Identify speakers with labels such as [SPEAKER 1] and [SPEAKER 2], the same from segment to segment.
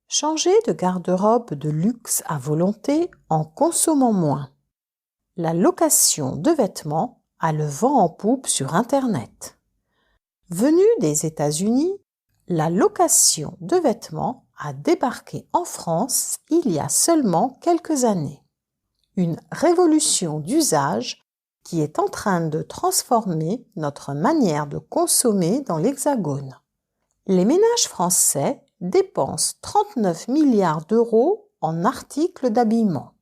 [SPEAKER 1] Changer de garde-robe de luxe à volonté en consommant moins. La location de vêtements a le vent en poupe sur Internet. Venue des États-Unis, la location de vêtements a débarqué en France il y a seulement quelques années. Une révolution d'usage qui est en train de transformer notre manière de consommer dans l'Hexagone. Les ménages français dépensent 39 milliards d'euros en articles d'habillement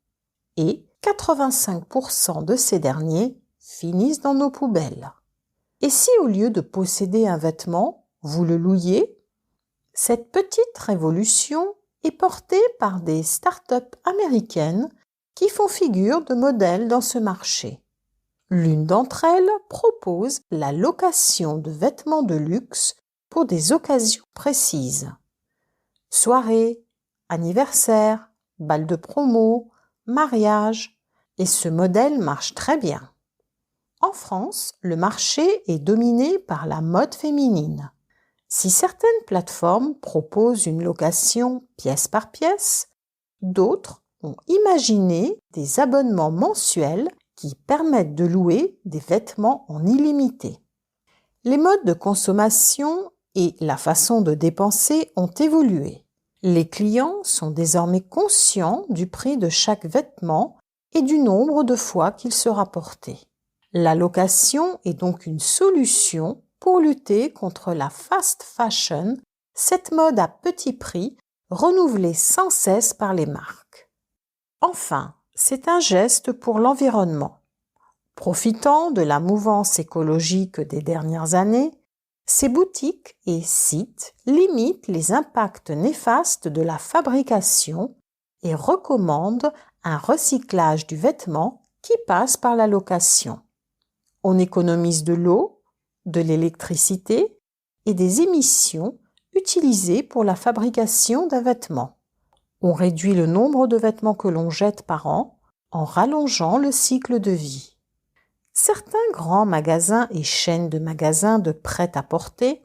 [SPEAKER 1] et 85% de ces derniers finissent dans nos poubelles. Et si au lieu de posséder un vêtement, vous le louiez? Cette petite révolution est portée par des start-up américaines qui font figure de modèle dans ce marché. L'une d'entre elles propose la location de vêtements de luxe pour des occasions précises. Soirée, anniversaire, bal de promo, mariage, et ce modèle marche très bien. En France, le marché est dominé par la mode féminine. Si certaines plateformes proposent une location pièce par pièce, d'autres ont imaginé des abonnements mensuels qui permettent de louer des vêtements en illimité. Les modes de consommation et la façon de dépenser ont évolué. Les clients sont désormais conscients du prix de chaque vêtement et du nombre de fois qu'il sera porté. La location est donc une solution pour lutter contre la fast fashion, cette mode à petit prix renouvelée sans cesse par les marques. Enfin, c'est un geste pour l'environnement. Profitant de la mouvance écologique des dernières années, ces boutiques et sites limitent les impacts néfastes de la fabrication et recommandent un recyclage du vêtement qui passe par la location. On économise de l'eau, de l'électricité et des émissions utilisées pour la fabrication d'un vêtement. On réduit le nombre de vêtements que l'on jette par an en rallongeant le cycle de vie. Certains grands magasins et chaînes de magasins de prêt-à-porter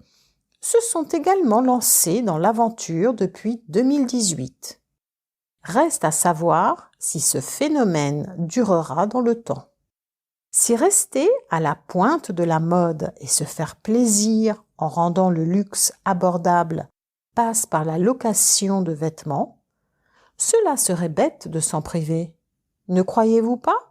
[SPEAKER 1] se sont également lancés dans l'aventure depuis 2018. Reste à savoir si ce phénomène durera dans le temps. Si rester à la pointe de la mode et se faire plaisir en rendant le luxe abordable passe par la location de vêtements, cela serait bête de s'en priver. Ne croyez-vous pas ?